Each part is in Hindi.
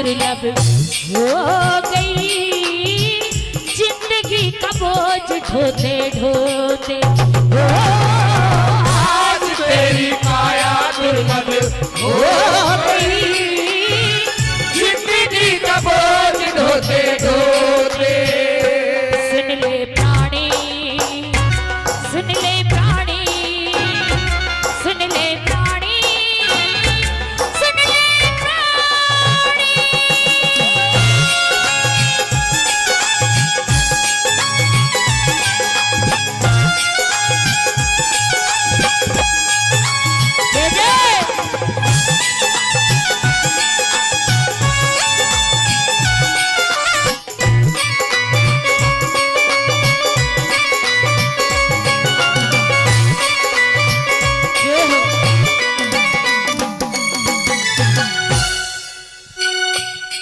दुर्लभ हो गई, जिंदगी का बोझ ढोते ढोते आज तेरी काया दुर्लभ हो गई, जिंदगी का बोझ ढोते ढोते। सुन ले प्राणी, सुन ले प्राणी, सुन ले प्राणी, सुन ले प्राणी। जय जय।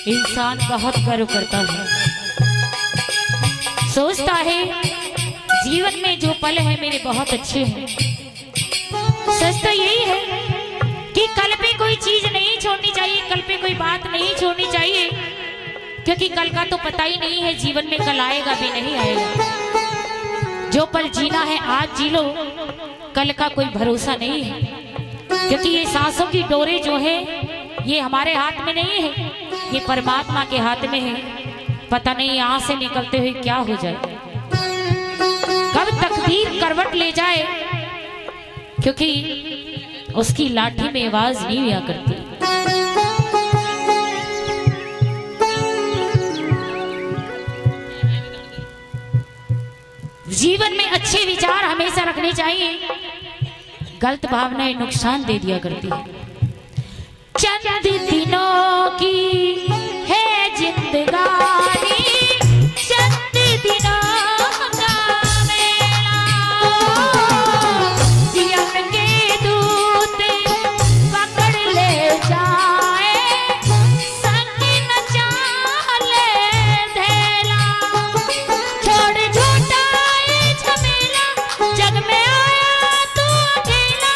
इंसान बहुत गर्व करता है, सोचता है जीवन में जो पल है मेरे बहुत अच्छे हैं। सच तो यही है कि कल पे कोई चीज नहीं छोड़नी चाहिए, कल पे कोई बात नहीं छोड़नी चाहिए, क्योंकि कल का तो पता ही नहीं है, जीवन में कल आएगा भी नहीं आएगा। जो पल जीना है आज जी लो, कल का कोई भरोसा नहीं है, क्योंकि ये सांसों की डोरे जो है ये हमारे हाथ में नहीं है, ये परमात्मा के हाथ में है। पता नहीं यहाँ से निकलते हुए क्या हो जाए, कब तकदीर करवट ले जाए, क्योंकि उसकी लाठी में आवाज नहीं हुआ करती। जीवन में अच्छे विचार हमेशा रखने चाहिए, गलत भावनाएं नुकसान दे दिया करती है। चंद दिनों की है जिंदगानी, चंद दिनों का मेला, जीवन के दूत पकड़ ले जाए, संग न चाले धेला, छोड़ झूठा ये झमेला, जग में आया तू अकेला,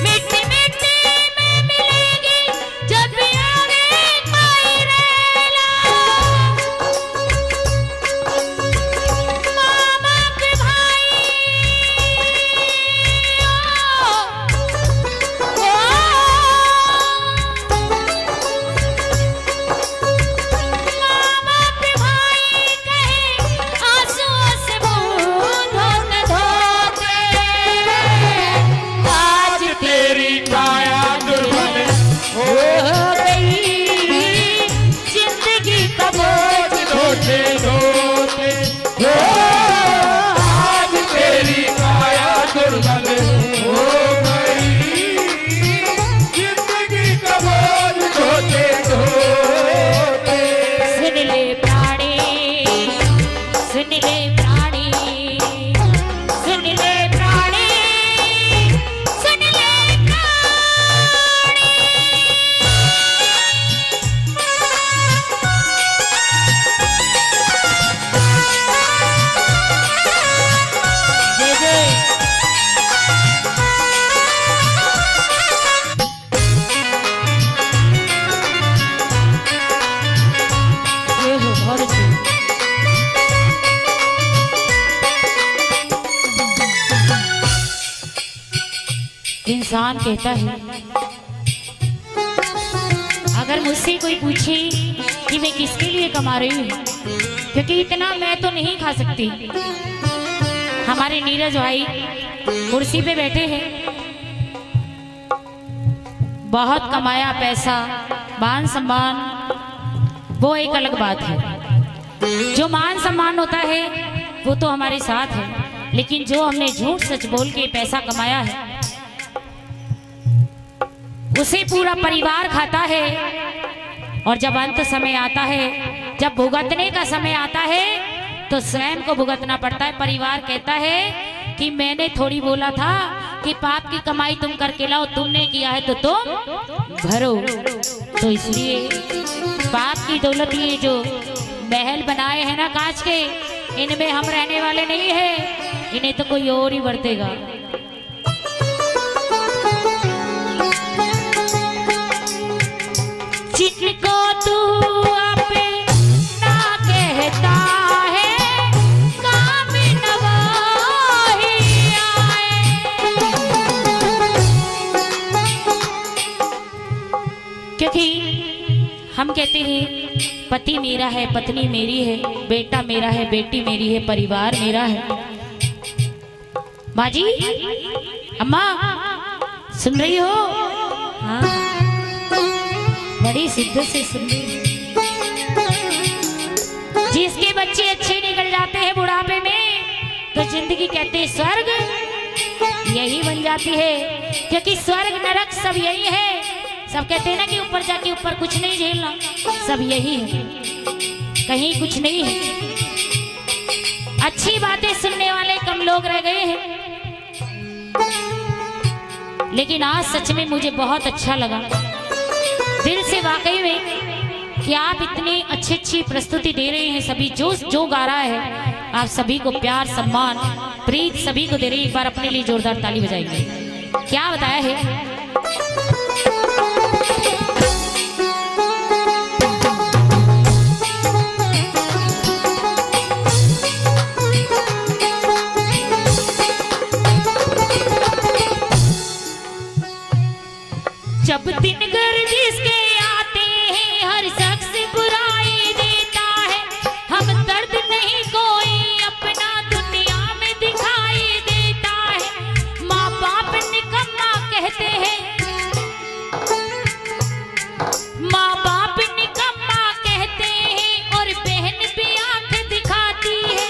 मिट्टी मिट्टी में मिलेगी जब भी आगे कोई रेला। माँ बाप भाई माँ बाप भाई कहे आंसुओं से मुंह धोते धोते, आज तेरी काया दुर्लभ हो गई, जिंदगी का बोझ ढोते ढोते। आज तेरी काया दुर्लभ हो गई, जिंदगी का बोझ ढोते ढोते। सुन ले प्राणी, सुन ले प्राणी, सुन ले प्राणी, सुन ले प्राणी। जय जय। ये हो बहुत अच्छी। इंसान कहता है, अगर मुझसे कोई पूछे कि मैं किसके लिए कमा रही हूँ, क्योंकि इतना मैं तो नहीं खा सकती। हमारे नीरज भाई कुर्सी पे बैठे हैं, बहुत कमाया पैसा, मान सम्मान, वो एक अलग बात है। जो मान सम्मान होता है वो तो हमारे साथ है, लेकिन जो हमने झूठ सच बोल के पैसा कमाया है उसे पूरा परिवार खाता है, और जब अंत समय आता है, जब भुगतने का समय आता है, तो स्वयं को भुगतना पड़ता है। परिवार कहता है कि मैंने थोड़ी बोला था कि पाप की कमाई तुम करके लाओ, तुमने किया है तो तुम भरो। तो इसलिए पाप की दौलत, ये जो महल बनाए हैं ना कांच के, इनमें हम रहने वाले नहीं है, इन्हें तो कोई और ही बरतेगा। जिनको तू क्योंकि हम कहते हैं पति मेरा है, पत्नी मेरी है, बेटा मेरा है, बेटी मेरी है, परिवार मेरा है। माँ जी, अम्मा सुन रही हो? हाँ, बड़ी शिद्दत से सुन रही हो। जिसके बच्चे अच्छे निकल जाते हैं बुढ़ापे में तो जिंदगी कहते हैं स्वर्ग यही बन जाती है, क्योंकि स्वर्ग नरक सब यही है। सब कहते हैं ना कि ऊपर जाके ऊपर कुछ नहीं झेलना, सब यही है, कहीं कुछ नहीं है। अच्छी बातें सुनने वाले कम लोग रह गए हैं, लेकिन आज सच में मुझे बहुत अच्छा लगा दिल से, वाकई में, कि आप इतनी अच्छी अच्छी प्रस्तुति दे रहे हैं। सभी जो गा रहा है, आप सभी को प्यार, सम्मान, प्रीत सभी को दे रहे हैं। एक बार अपने लिए जोरदार ताली बजाएंगे। क्या बताया है? जब दिन गर्दिश के आते हैं हर शख्स बुराई देता है, हम दर्द नहीं कोई अपना दुनिया में दिखाई देता है। माँ बाप निकम्मा कहते हैं, माँ बाप निकम्मा कहते हैं, और बहन भी आंख दिखाती है।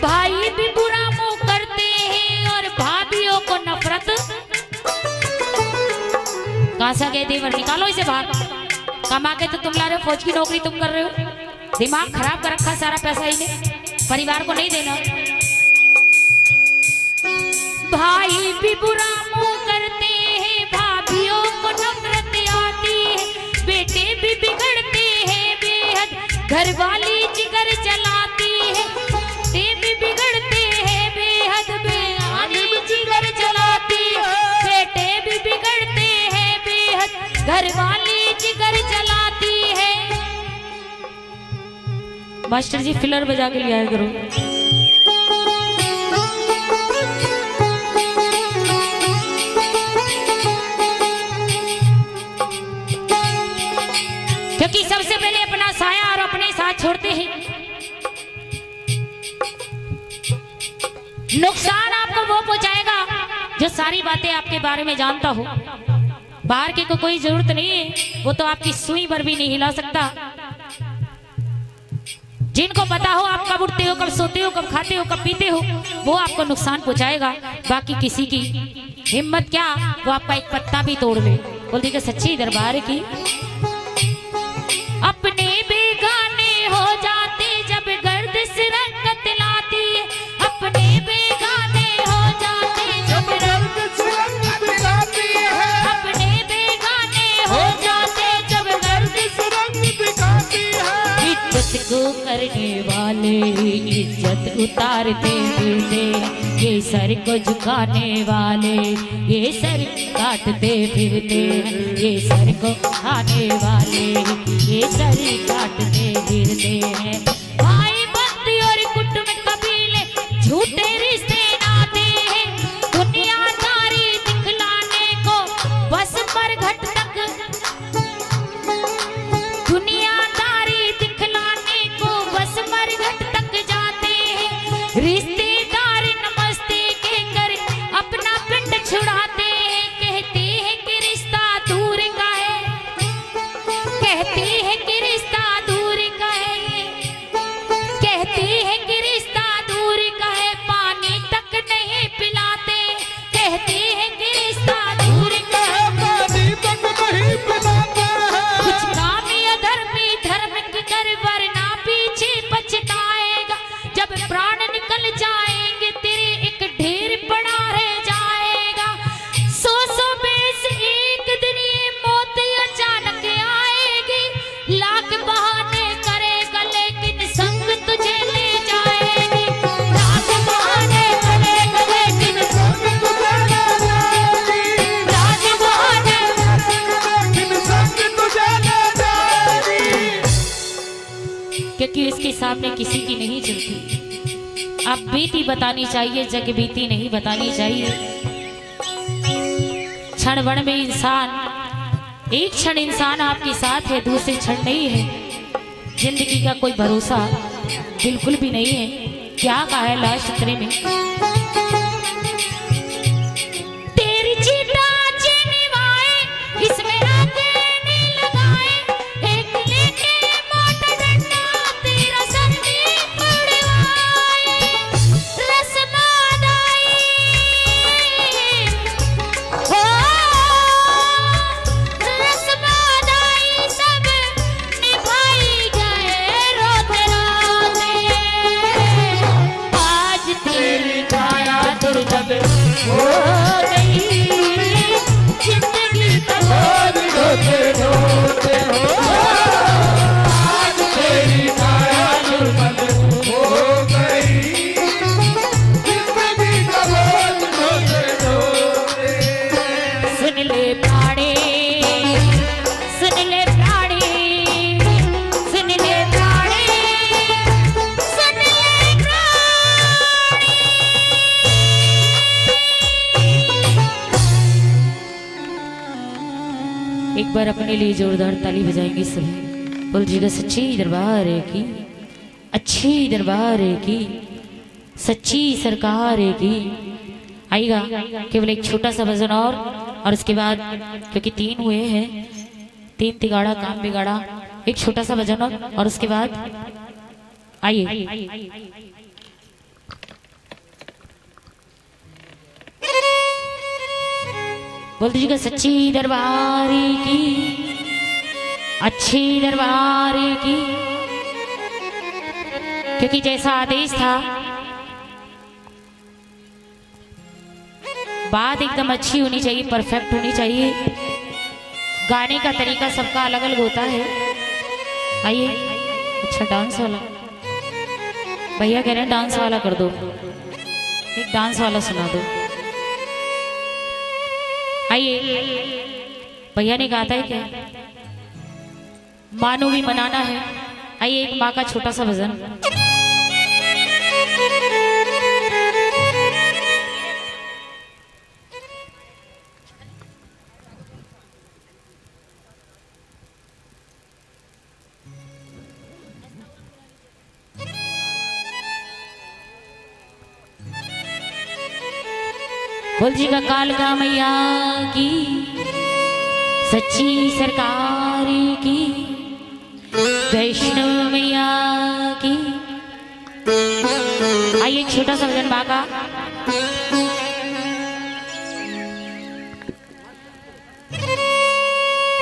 भाई भी बुरा मुंह करते हैं और भाभियों को नफरत। कहाँ से गए देवर, निकालो इसे बाहर। कमा के तो तुम ला रहे हो, फौज की नौकरी तुम कर रहे हो, दिमाग खराब कर रखा, सारा पैसा इन्हें परिवार को नहीं देना। भाई भी बुरा मुंह करते हैं, भाभियों को नफरत आती है। बेटे भी बिगड़ते हैं बेहद, घर वाली जिगर जलाती है। बेटे भी बिगड़ते हैं बेहद, बेवाली जिगर जलाती है। बेटे भी बिगड़ते हैं बेहद, घर वाली जिगर जलाती है। मास्टर जी फिलर बजा के ले आया करो। क्योंकि सबसे पहले अपना साया और अपने साथ छोड़ते हैं। नुकसान आपको वो पहुंचाएगा जो सारी बातें आपके बारे में जानता हो। बाहर की को कोई जरूरत नहीं है, वो तो आपकी सुई पर भी नहीं हिला सकता। जिनको पता हो आप कब उठते हो, कब सोते हो, कब खाते हो, कब पीते हो, वो आपको नुकसान पहुंचाएगा। बाकी किसी की हिम्मत क्या, वो आपका एक पत्ता भी तोड़ ले। बोलती कि सच्ची दरबार की। अपने बेगाने हो जाते जब गर्दिश रंगत लाती है। अपने बेगाने हो जाते जब गर्दिश रंगत लाती है। अपने बेगाने हो जाते जब गर्दिश रंगत दिखाती है। इज्जत को करने वाले इज्जत उतारते फिरते, ये सर को झुकाने वाले ये सर काटते फिरते। ये सर को खाने वाले ये सर काटते फिरते हैं। भाई बंदी और कुटुंब कबीले झूठे रिश्ते नाते हैं। दुनियादारी दिखलाने को बस मरघट तक, दुनियादारी दिखलाने को बस मरघट तक जाते हैं। रिश्तेदार नमस्ते कहकर अपना पिंड छुड़ाते हैं। कहते हैं कि रिश्ता दूर का है, कहते हैं कि रिश्ता दूर का है, कहते हैं कि रिश्ता दूर का है। पानी तक नहीं पिलाते, कहते हैं कि रिश्ता दूर का है, पानी तक नहीं पिलाते हैं। कुछ काम अधर्मी धर्म की कर, वरना पीछे पछताएगा। जब प्राण निकल जाएंगे तेरे एक ढेर पड़ा रह जाएगा। सौ सौ बेस एक दिन ये मौत अचानक आएगी। लाख बहाने करेगा लेकिन संग तुझे ले जाएगी। लाख बहाने करेगा लेकिन संग तुझे ले जाएगी। लाख बहाने लेकिन संग तुझे ले जाएगी। क्योंकि इसके सामने किसी की नहीं चलती। आप बीती बतानी चाहिए, जग बीती नहीं बतानी चाहिए। क्षण भर में इंसान एक क्षण इंसान आपके साथ है, दूसरे क्षण नहीं है। जिंदगी का कोई भरोसा बिल्कुल भी नहीं है। क्या कहा है लास्ट चित्र में, तेरी चिता चिनवाए इसमें आग नहीं लगाए, एक लेके मोटा डंडा तेरा सर में पड़वाए, रसमालाई हो रसमालाई सब निभाई गए रोते रोते, आज तेरी काया दुर्गत हो गई, जिंदगी का बोझ रोते रोते हो आज तेरी काया दुर्गत हो गई, जिंदगी का बोझ रोते रोते। सुन ले प्राणी, सुन ले प्राणी, सुन ले प्राणी, सुन ले प्राणी। एक बार अपने लिए जोरदार ताली बजाएंगे सभी। बोल जी का सच्ची दरबार की, अच्छी दरबार की, सच्ची सरकार की। आएगा केवल एक छोटा सा भजन और उसके बाद, क्योंकि 3 हुए हैं, 3 तिगाड़ा काम बिगाड़ा, एक छोटा सा भजन और उसके बाद आइए। बोल दीजिएगा सच्ची दरबार की, अच्छी दरबार की। क्योंकि जैसा आदेश था, बात एकदम अच्छी होनी चाहिए, परफेक्ट होनी चाहिए। गाने का तरीका सबका अलग अलग होता है। आइए, अच्छा डांस वाला भैया कह रहे हैं, डांस वाला कर दो, एक डांस वाला सुना दो। आइए, भैया ने गाता है क्या, मानो भी मनाना है। आइए, एक माँ का छोटा सा भजन। बोल जी का कालका मैया की, सच्ची सरकार की, वैष्णो मैया की। आइए, एक छोटा सा भजन माँ का।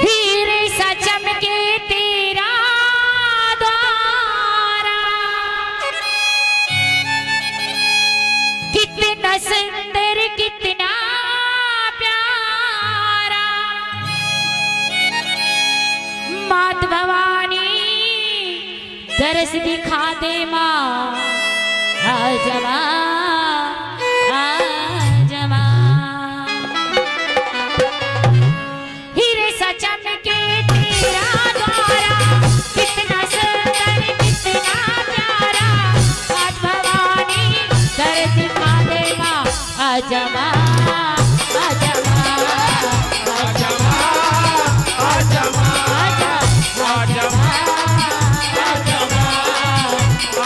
हीरे सा चमके तेरा द्वारा, कितना सुंदर कितना प्यारा, मात भवानी दरस दिखा दे माँ, आजमा आजमा। हीरे सा चमके तेरा द्वारा, कितना सुंदर कितना प्यारा, मात भवानी दरस दिखा दे माँ, आजमा आजमा आजमा आजमा आजमा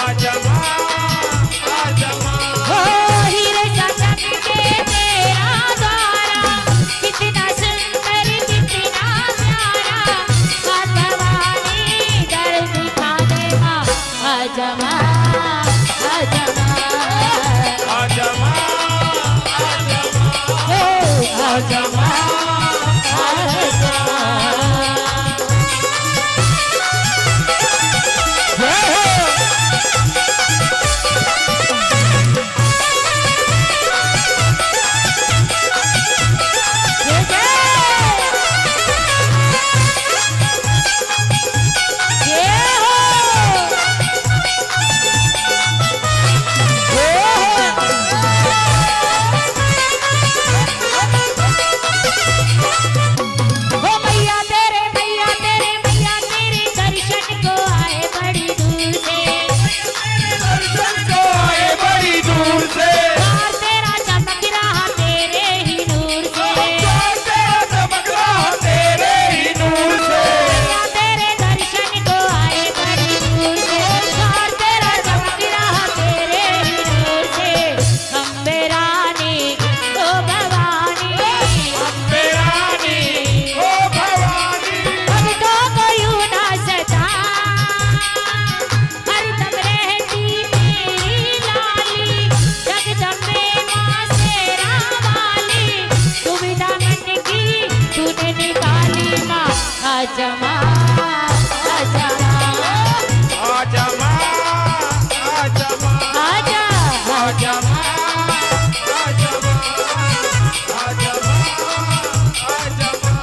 आजमा आजमा। ओ हीरे सा चमके तेरा द्वारा, कितना सुंदर कितना प्यारा, मात भवानी दरस दिखा दे माँ, आजमा आजमा आजमा आजमा माँ आजा माँ आजा माँ आजा माँ आजा माँ आजा आजा माँ आजा माँ आजा माँ आजा माँ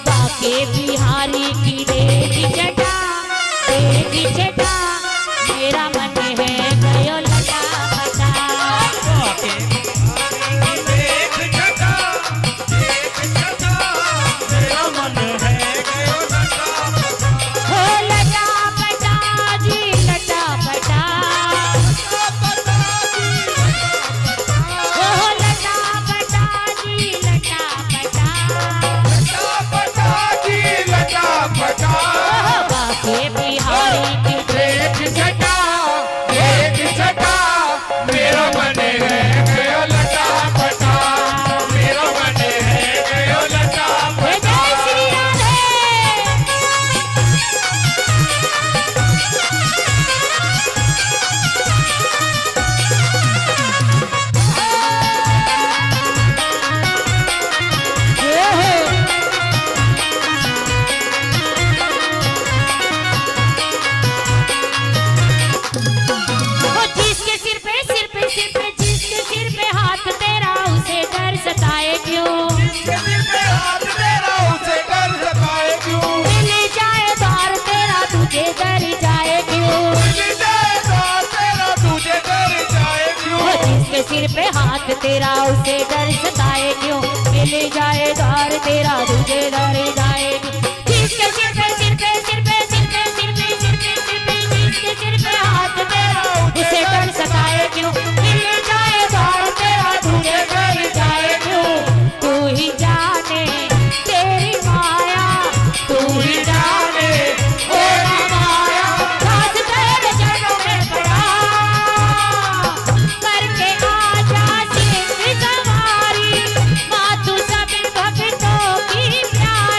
बाके बिहारी की देवी जटा मेरा मन है गयो लटा फटा देख छटा मेरा मन है गयो लटा हो लटा फटा जी लटा फटा हो लटा फटा जी लटा फटा लटा फटा हो बाके बिहारी की देख छटा मेरा मन है गयो लटा फटा मेरा मन है गयो लटा जय फटा जय श्री राधे जिसके सिर पे जिसके सिर पे हाथ तेरा उसे डर सताए क्यों जिसके दिल पे हाथ तेरा उसे डर सताए क्यों मिल जाए द्वार तेरा तुझे डर जाए क्यों मिल जाए तो तेरा तुझे डर जाए क्यों जिसके सिर पे हाथ तेरा उसे डर सताए क्यों मिल जाए द्वार तेरा तुझे डर जाए क्यों जिसके सिर पे जिसके सिर पे हाथ तेरा उसे डर सताए क्यों मिल जाए द्वार तेरा तुझे डर जाए क्यों तू ही जाने तेरी माया तू ही जाने तेरा माया दास तेरे चरणों में पड़ा करके आजा सिंह सवारी माँ तू सब भक्तों की प्यारी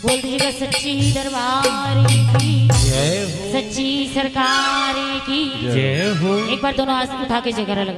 बोल दीजिएगा सच्ची दरबार की जय हो सच्ची सरकार की जय हो। एक बार दोनों हाथ उठा के जयकारा लगा।